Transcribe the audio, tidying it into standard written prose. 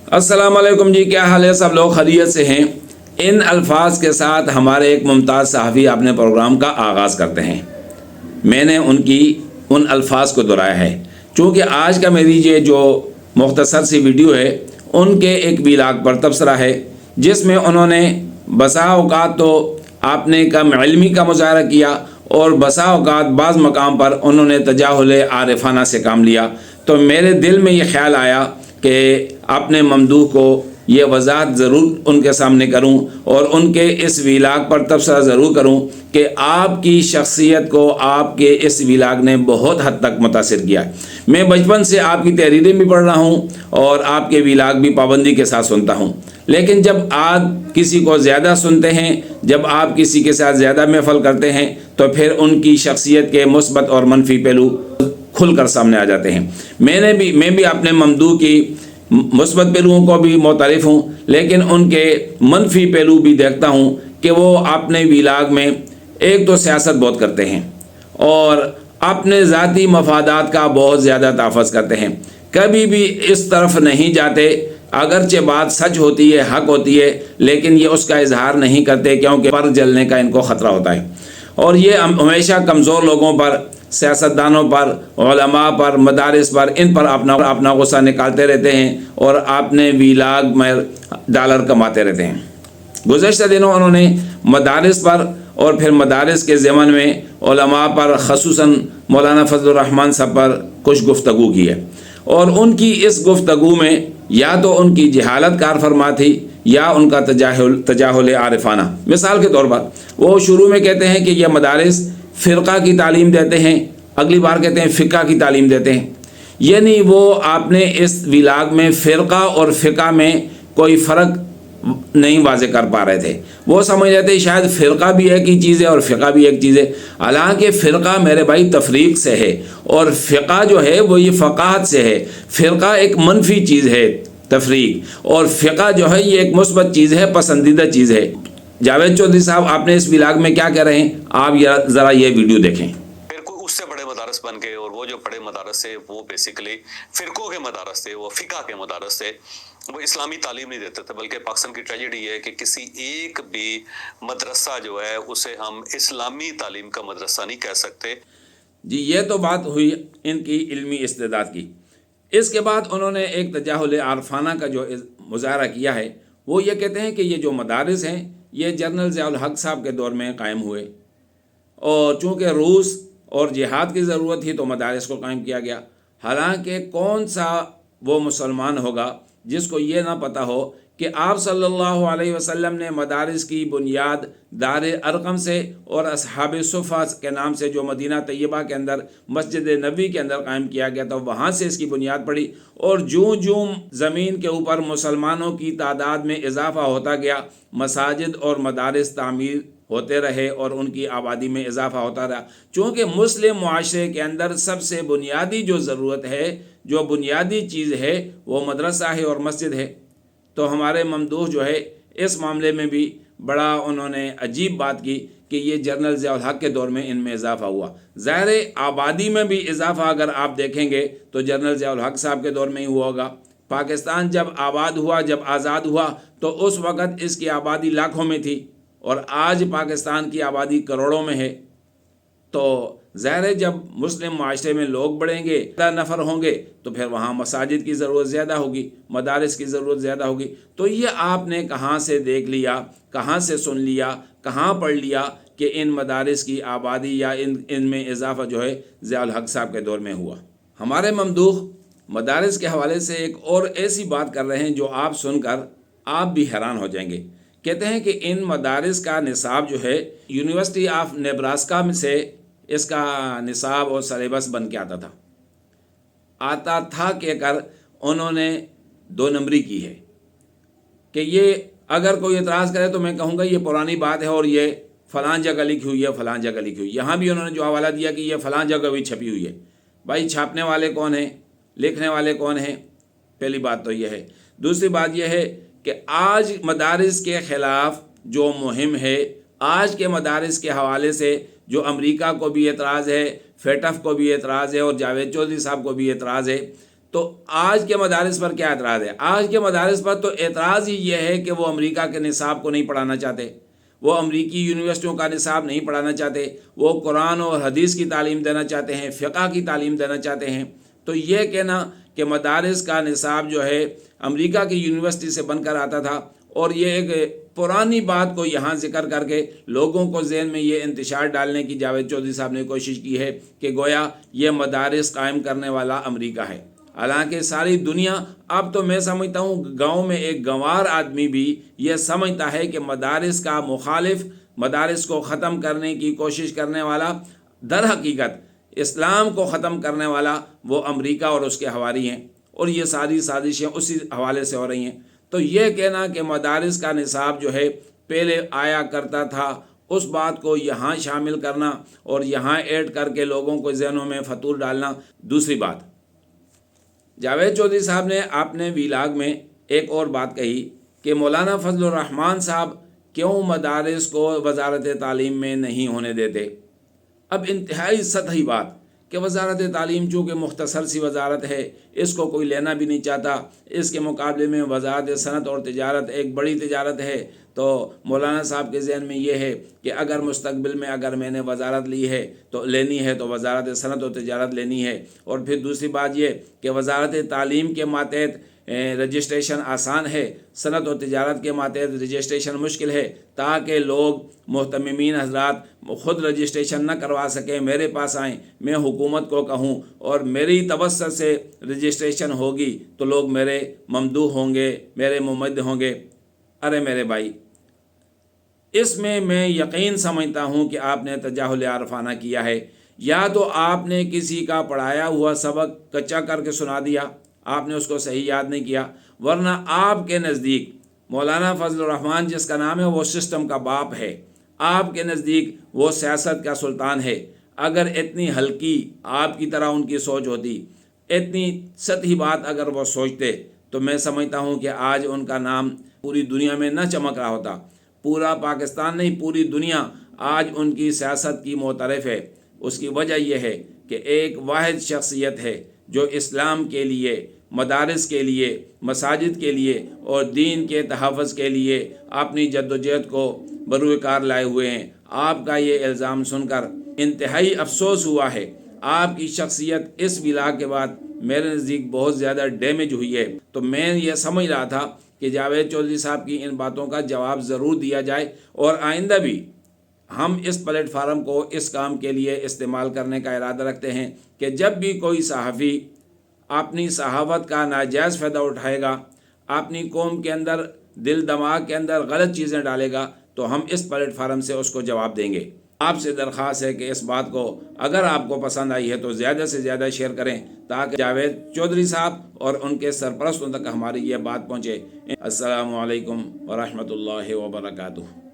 अस्सलाम वालेकुम जी, क्या हाल है? सब लोग खैरियत से हैं। इन अल्फाज के साथ हमारे एक मुमताज़ सहाफ़ी अपने प्रोग्राम का आगाज़ करते हैं। मैंने उनकी उन अल्फाज को दोहराया है चूँकि आज का मेरी ये जो मुख्तसर सी वीडियो है उनके एक व्लॉग पर तबसरा है, जिसमें उन्होंने बसा औक़ात तो आपने कम इल्मी का मुज़ाहरा किया और बसा औक़ात बाज़ मकाम पर उन्होंने तजाहुल आरिफाना से काम लिया। तो मेरे दिल में ये ख्याल आया कि अपने ममदूह को ये वज़ाहत ज़रूर उनके सामने करूं और उनके इस व्लॉग पर तबसरा ज़रूर करूं कि आपकी शख्सियत को आपके इस व्लॉग ने बहुत हद तक मुतासिर किया है। मैं बचपन से आपकी तहरीरें भी पढ़ रहा हूं और आपके व्लॉग भी पाबंदी के साथ सुनता हूं, लेकिन जब आप किसी को ज़्यादा सुनते हैं, जब आप किसी के साथ ज़्यादा महफ़ल करते हैं, तो फिर उनकी शख्सियत के मुस्बत और मनफी पहलू खुलकर सामने आ जाते हैं। मैं भी अपने ममदूह की मुस्बत पहलुओं को भी मुतारिफ़ हूँ, लेकिन उनके मनफी पहलू भी देखता हूँ कि वो अपने व्लॉग में एक तो सियासत बहुत करते हैं और अपने ज़ाती मफादात का बहुत ज़्यादा तहफ़्फ़ुज़ करते हैं। कभी भी इस तरफ नहीं जाते, अगरचे बात सच होती है, हक़ होती है, लेकिन ये उसका इजहार नहीं करते क्योंकि पर जलने का इनको ख़तरा होता है। और ये हमेशा कमज़ोर लोगों पर, सियासतदानों पर, उलमा पर, मदारिस पर, इन पर अपना गुस्सा निकालते रहते हैं और अपने व्लॉग में डॉलर कमाते रहते हैं। गुज़श्ता दिनों उन्होंने मदारिस पर और फिर मदारिस के ज़मन में उलमा पर, ख़ुसूसन मौलाना फजलुर रहमान साहब पर कुछ गुफ्तगू की है और उनकी इस गुफ्तगू में या तो उनकी जहालत कार फरमा थी या उनका तजाहुल आरिफाना। मिसाल के तौर पर वो शुरू में कहते हैं कि यह मदारिस फ़िरक़ा की तालीम देते हैं, अगली बार कहते हैं फ़िक़्ह की तालीम देते हैं। यानी वो आपने इस व्लॉग में फ़िरक़ा और फ़िक़्ह में कोई फ़र्क नहीं वाज़े कर पा रहे थे। वो समझ रहे थे शायद फ़िरक़ा भी एक ही चीज़ है और फ़िक़्ह भी एक चीज़ है। हालांकि फ़िरक़ा मेरे भाई तफ़रीक़ से है और फ़िक़्ह जो है वो ये फ़क़ाहत से है। फ़िरक़ा एक मनफी चीज़ है तफ़रीक़, और फ़िक़्ह जो है ये एक मुस्बत चीज़ है, पसंदीदा चीज़ है। जावेद चौधरी साहब, आपने इस व्लॉग में क्या कह रहे हैं, आप ज़रा ये वीडियो देखें। फिर कोई उससे बड़े मदारस बन गए और वो जो बड़े मदारस थे वो बेसिकली फ़िरक़ों के मदारस थे, वो फ़िक़्ह के मदारस थे, वो इस्लामी तालीम नहीं देते थे। बल्कि पाकिस्तान की ट्रेजेडी है कि किसी एक भी मदरसा जो है उसे हम इस्लामी तालीम का मदरसा नहीं कह सकते। जी, ये तो बात हुई इनकी इल्मी इस्तेदाद की। इसके बाद उन्होंने एक तजाहुल आरिफाना का जो मुज़ाहरा किया है, वो ये कहते हैं कि ये जो मदारिस हैं ये जनरल ज़ियाउल हक़ साहब के दौर में कायम हुए और चूँकि रूस और जिहाद की ज़रूरत थी तो मदारिस को कायम किया गया। हालांकि कौन सा वो मुसलमान होगा जिसको ये ना पता हो कि आप सल्लल्लाहु अलैहि वसल्लम ने मदारिस की बुनियाद दार अरकम से और असहाब सुफ़ा के नाम से जो मदीना तैयबा के अंदर मस्जिद नबी के अंदर कायम किया गया था, वहाँ से इसकी बुनियाद पड़ी। और जूँ जूँ ज़मीन के ऊपर मुसलमानों की तादाद में इजाफ़ा होता गया, मसाजिद और मदारिस तामीर होते रहे और उनकी आबादी में इजाफ़ा होता रहा। चूँकि मुस्लिम मुआशरे के अंदर सबसे बुनियादी जो ज़रूरत है, जो बुनियादी चीज़ है, वो मदरसा है और मस्जिद है। तो हमारे ममदूह जो है इस मामले में भी बड़ा उन्होंने अजीब बात की कि ये जनरल ज़ियाउल हक़ के दौर में इनमें इजाफ़ा हुआ। ज़ाहिर आबादी में भी इजाफ़ा अगर आप देखेंगे तो जनरल ज़ियाउल हक़ साहब के दौर में ही हुआ होगा। पाकिस्तान जब आबाद हुआ, जब आज़ाद हुआ, तो उस वक़्त इसकी आबादी लाखों में थी और आज पाकिस्तान की आबादी करोड़ों में है। तो ज़ाहिर है जब मुस्लिम माशरे में लोग बढ़ेंगे, ज़्यादा नफ़र होंगे, तो फिर वहाँ मसाजिद की ज़रूरत ज़्यादा होगी, मदारिस की ज़रूरत ज़्यादा होगी। तो ये आपने कहाँ से देख लिया, कहाँ से सुन लिया, कहाँ पढ़ लिया कि इन मदारिस की आबादी या इनमें इजाफ़ा जो है ज़ियाउल हक़ साहब के दौर में हुआ। हमारे ममदूह मदारिस के हवाले से एक और ऐसी बात कर रहे हैं जो आप सुनकर आप भी हैरान हो जाएंगे। कहते हैं कि इन मदारिस का निसाब जो है यूनिवर्सिटी ऑफ नेब्रास्का से इसका निसाब और सलेबस बन के आता था कहकर उन्होंने 2 नंबरी की है कि ये अगर कोई एतराज़ करे तो मैं कहूँगा ये पुरानी बात है और ये फ़लाँ जगह लिखी हुई है, फ़लाँ जगह लिखी हुई है। यहाँ भी उन्होंने जो हवाला दिया कि ये फ़लाँ जगह भी छपी हुई है। भाई, छापने वाले कौन हैं, लिखने वाले कौन हैं? पहली बात तो ये है। दूसरी बात यह है कि आज मदारिस के ख़िलाफ़ जो मुहिम है, आज के मदारिस के हवाले से जो अमेरिका को भी एतराज़ है, फेटफ को भी एतराज़ है और जावेद चौधरी साहब को भी एतराज़ है, تو آج کے مدارس پر کیا اعتراض ہے؟ آج کے مدارس پر تو اعتراض ہی یہ ہے کہ وہ امریکہ کے نصاب کو نہیں پڑھانا چاہتے، وہ امریکی یونیورسٹیوں کا نصاب نہیں پڑھانا چاہتے، وہ قرآن اور حدیث کی تعلیم دینا چاہتے ہیں، فقہ کی تعلیم دینا چاہتے ہیں۔ تو یہ کہنا کہ مدارس کا نصاب جو ہے امریکہ کی یونیورسٹی سے بن کر آتا تھا، اور یہ ایک پرانی بات کو یہاں ذکر کر کے لوگوں کو ذہن میں یہ انتشار ڈالنے کی جاوید چودھری صاحب نے کوشش کی ہے کہ گویا یہ مدارس قائم کرنے والا امریکہ ہے۔ حالانکہ ساری دنیا، اب تو میں سمجھتا ہوں گاؤں میں ایک گنوار آدمی بھی یہ سمجھتا ہے کہ مدارس کا مخالف، مدارس کو ختم کرنے کی کوشش کرنے والا، در حقیقت اسلام کو ختم کرنے والا وہ امریکہ اور اس کے حواری ہیں، اور یہ ساری سازشیں اسی حوالے سے ہو رہی ہیں۔ تو یہ کہنا کہ مدارس کا نصاب جو ہے پہلے آیا کرتا تھا، اس بات کو یہاں شامل کرنا اور یہاں ایڈ کر کے لوگوں کو ذہنوں میں فطور ڈالنا۔ دوسری بات، جاوید چودھری صاحب نے اپنے ویلاگ میں ایک اور بات کہی کہ مولانا فضل الرحمان صاحب کیوں مدارس کو وزارت تعلیم میں نہیں ہونے دیتے۔ اب انتہائی سطحی بات کہ وزارت تعلیم چونکہ مختصر سی وزارت ہے، اس کو کوئی لینا بھی نہیں چاہتا، اس کے مقابلے میں وزارت صنعت اور تجارت ایک بڑی تجارت ہے۔ تو مولانا صاحب کے ذہن میں یہ ہے کہ اگر مستقبل میں اگر میں نے وزارت لی ہے تو لینی ہے تو وزارت صنعت اور تجارت لینی ہے۔ اور پھر دوسری بات یہ کہ وزارت تعلیم کے ماتحت رجسٹریشن آسان ہے، صنعت و تجارت کے ماتحت رجسٹریشن مشکل ہے، تاکہ لوگ محتممین حضرات خود رجسٹریشن نہ کروا سکیں، میرے پاس آئیں، میں حکومت کو کہوں اور میری توسط سے رجسٹریشن ہوگی تو لوگ میرے ممدوح ہوں گے، میرے ممد ہوں گے۔ ارے میرے بھائی، اس میں یقین سمجھتا ہوں کہ آپ نے تجاہل عارفانہ کیا ہے، یا تو آپ نے کسی کا پڑھایا ہوا سبق کچا کر کے سنا دیا، آپ نے اس کو صحیح یاد نہیں کیا، ورنہ آپ کے نزدیک مولانا فضل الرحمان جس کا نام ہے وہ سسٹم کا باپ ہے، آپ کے نزدیک وہ سیاست کا سلطان ہے۔ اگر اتنی ہلکی آپ کی طرح ان کی سوچ ہوتی، اتنی سطحی بات اگر وہ سوچتے، تو میں سمجھتا ہوں کہ آج ان کا نام پوری دنیا میں نہ چمک رہا ہوتا۔ پورا پاکستان نہیں، پوری دنیا آج ان کی سیاست کی معترف ہے۔ اس کی وجہ یہ ہے کہ ایک واحد شخصیت ہے جو اسلام کے لیے، مدارس کے لیے، مساجد کے لیے اور دین کے تحفظ کے لیے اپنی جدوجہد کو بروئے کار لائے ہوئے ہیں۔ آپ کا یہ الزام سن کر انتہائی افسوس ہوا ہے۔ آپ کی شخصیت اس ویلاگ کے بعد میرے نزدیک بہت زیادہ ڈیمیج ہوئی ہے۔ تو میں یہ سمجھ رہا تھا کہ جاوید چودھری صاحب کی ان باتوں کا جواب ضرور دیا جائے، اور آئندہ بھی ہم اس پلیٹ فارم کو اس کام کے لیے استعمال کرنے کا ارادہ رکھتے ہیں کہ جب بھی کوئی صحافی اپنی صحافت کا ناجائز فائدہ اٹھائے گا، اپنی قوم کے اندر، دل دماغ کے اندر غلط چیزیں ڈالے گا، تو ہم اس پلیٹ فارم سے اس کو جواب دیں گے۔ آپ سے درخواست ہے کہ اس بات کو اگر آپ کو پسند آئی ہے تو زیادہ سے زیادہ شیئر کریں، تاکہ جاوید چودھری صاحب اور ان کے سرپرستوں تک ہماری یہ بات پہنچے۔ السلام علیکم ورحمۃ اللہ وبرکاتہ۔